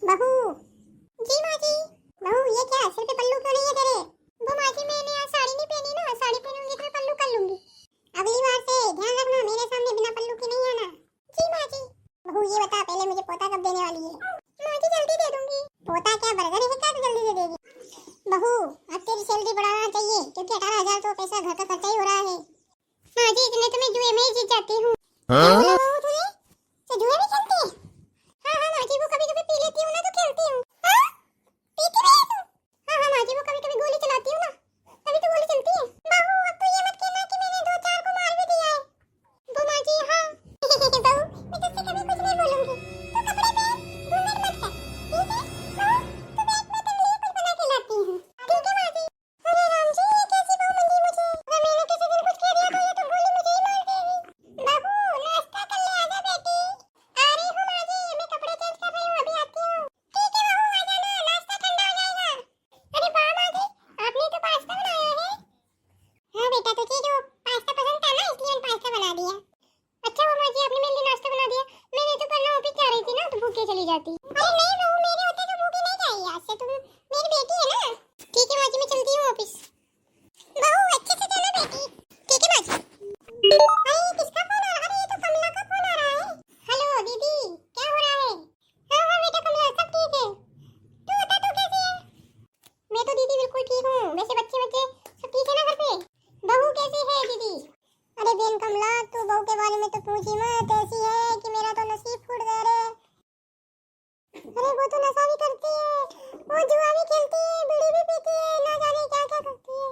बहू। जी माँ जी। बहू ये क्या सिर पे पल्लू क्यों नहीं है तेरे? वो माँ जी मैंने आज साड़ी नहीं पहनी ना, साड़ी पहनूंगी तो मैं पल्लू कर लूंगी। अगली बार से ध्यान रखना, मेरे सामने बिना पल्लू के नहीं आना। जी माँ जी। बहू ये बता पहले मुझे पोता कब देने वाली है? माँ जी जल्दी दे दूंगी। पोता क्या बर्गर है क्या तो जल्दी दे देगी? बहू अब तेरी सैलरी बढ़ाना चाहिए क्योंकि 18,000 तो पैसा घर का खर्चा ही हो रहा है। माँ जी इतने तो मैं जुए में ही जीत जाती हूँ। तो जुए में खेलती है? हाँ हाँ माँ जी, वो कभी कभी पी लेती हूँ ना तो खेलती हूँ। हाँ? पीती भी है तू? हाँ हाँ माँ जी, वो कभी कभी गोली चलाती हूँ ना, तभी तो गोली चलती है। बहू अब तो ये मत कहना कि मैंने 2-4 को मार भी दिया है। वो माँ जी हाँ। बहू मैं तुझसे कभी कुछ नहीं बोलूंगी, तू कपड़े पहन, घूंघट मत कर, ठीक है? बहू तू बैठ, मैं तेरे लिए कुछ बना के लाती हूँ। ठीक है माँ जी। अरे राम जी ये कैसी बहू मिली मुझे? अगर मैंने किसी दिन कुछ कह दिया तो ये तो गोली मुझे ही मार देगी। बहू नाश्ता कर ले, आजा बेटी। आ रही हूँ माँ जी, मैं कपड़े चेंज कर रही हूँ, अभी आती हूँ। ठीक है बहू आ जाना, नाश्ता ठंडा हो जाएगा। अरे वाह माँ जी, आपने तो पास्ता बनाया है। हाँ बेटा तुझे जो पास्ता पसंद था ना इसलिए मैंने पास्ता बना दिया। अच्छा हुआ माँ जी आपने मेरे लिए नाश्ता बना दिया, मैंने तो कल ऑफिस जा रही थी ना तो भूखे चली जाती। अरे नहीं बहू मेरे होते तो भूखे नहीं जाएगी, आज से तुम मेरी बेटी है ना। ठीक है माँ जी मैं चलती हूँ ऑफिस। बहू अच्छे से जाना बेटी। ठीक है माँ जी। अरे किसका फोन आ रहा है? अरे ये तो कमला का फोन आ रहा है। हेलो दीदी क्या हो रहा है? हाँ हाँ बेटा कमला सब ठीक है। तू बता तू कैसी है? मैं तो दीदी बिल्कुल ठीक हूँ। वैसे बच्चे बच्चे सब ठीक है ना घर पे? बहू कैसी है दीदी? अरे बेन कमला तू बहू के बारे में तो पूछ ही मत, ऐसी है कि मेरा तो नसीब फूट गया रे। अरे वो तो नशा भी करती है, वो जुआ भी खेलती है, बीड़ी भी पीती है, ना जाने क्या क्या करती है।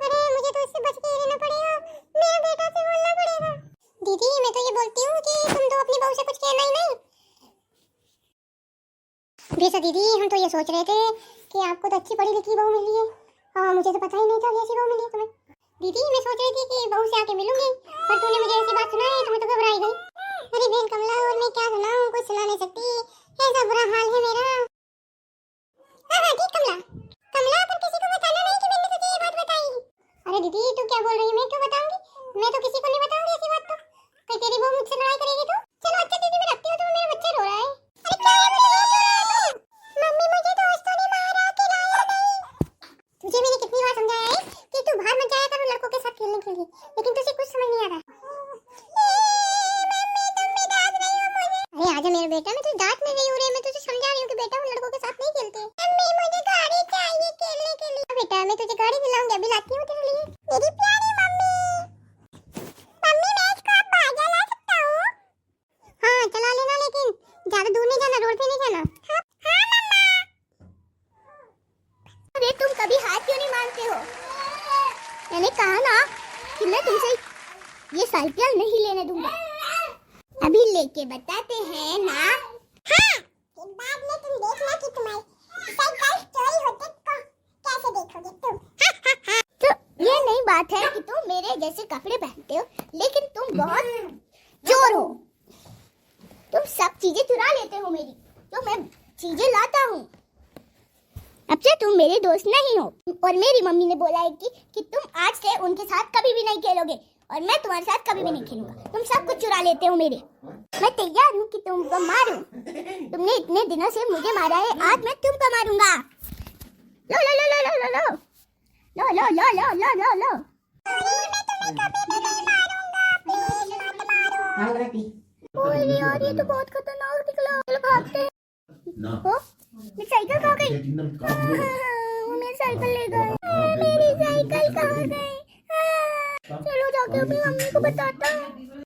अरे मुझे तो इससे बच के ही रहना पड़ेगा, मेरे बेटा से बोलना पड़ेगा। दीदी मैं तो ये बोलती हूँ कि तुम तो अपनी बहू से कुछ कहना ही नहीं। वैसे दीदी हम तो ये सोच रहे थे कि आपको तो अच्छी पढ़ी लिखी बहू मिली है। हाँ मुझे तो पता ही नहीं था कि ऐसी बहू मिली है तुम्हें। दीदी मैं सोच रही थी कि बहू से आके मिलूंगी, पर तूने मुझे ऐसी बात सुनाई तो मैं तो घबरा गई। अरे बहन कमला और मैं क्या सुनाऊं, कुछ सुना नहीं सकती, ऐसा बुरा हाल है मेरा। हाँ हाँ ठीक कमला। कमला पर किसी को बताना नहीं कि मैंने तुझे ये बात बताई। अरे दीदी तू क्या बोल रही है, मैं क्यों बताऊंगी? मैं तो किसी को नहीं बताऊंगी ऐसी बात तो। कहीं तेरी बहू मुझसे लड़ाई करेगी तो? चलो अच्छा दीदी मैं रखती हूँ, तो मेरा बच्चा रो रहा है। अरे क्या है बेटा, रो क्यों रहा है तू? मम्मी मुझे दोस्तों ने मारा कि लाया नहीं। तुझे मैंने कितनी बार समझाया है कि तू बाहर मत जाया कर लड़कों के साथ खेलने के लिए, लेकिन तुझे कुछ समझ नहीं आ रहा। मम्मी तुम भी डांट रही हो मुझे। अरे आजा मेरा बेटा, मैं तुझे डांट नहीं रही हूँ रे, मैं तुझे समझा रही हूँ कि बेटा वो लड़कों के साथ नहीं खेलते। मम्मी मुझे गाड़ी चाहिए खेलने के लिए। बेटा मैं तुझे गाड़ी दिलाऊंगी, अभी लाती हूँ तेरे लिए। मेरी प्यारी मम्मी। मम्मी मैं इसको अब बाजा ला सकता हूँ? हाँ चला लेना, लेकिन ज्यादा दूर नहीं जाना, रोड पे नहीं जाना। हाँ मम्मा। अरे तुम कभी हाथ क्यों नहीं मारते हो? मैंने कहा ना कि मैं तुमसे ये साइकिल नहीं लेने दूंगा। अभी लेके बताते हैं ना। हाँ बाद में तुम देखना कि तुम्हारी साइकिल चोरी होते को कैसे देखोगे तुम। तो ये नई बात है कि तुम मेरे जैसे कपड़े पहनते हो, लेकिन तुम बहुत चोर हो। तुम सब चीजें चुरा लेते हो मेरी, जो मैं चीजें लाता हूँ। अब से तुम मेरे दोस्त नहीं हो, और मेरी मम्मी ने बोला है कि तुम आज से उनके साथ कभी भी नहीं खेलोगे, और मैं तुम्हारे साथ कभी भी नहीं खेलूंगा। तुम सब कुछ चुरा लेते हो मेरे। मैं तैयार हूँ कि तुमको मारूं। तुमने इतने दिनों से मुझे मारा है, आज मैं तुमको मारूंगा। लो लो लो लो लो लो लो लो लो लो लो लो लो लो। मैं तुम्हें कभी नहीं मारूंगा, प्लीज मत मारो। ओए यार ये तो बहुत खतरनाक निकला। चलो भागते हैं। ओ मेरी साइकिल खो गई। वो मेरी साइकिल ले गए। मेरी साइकिल कहाँ गई? चलो जाके अपनी मम्मी को बताता हूँ।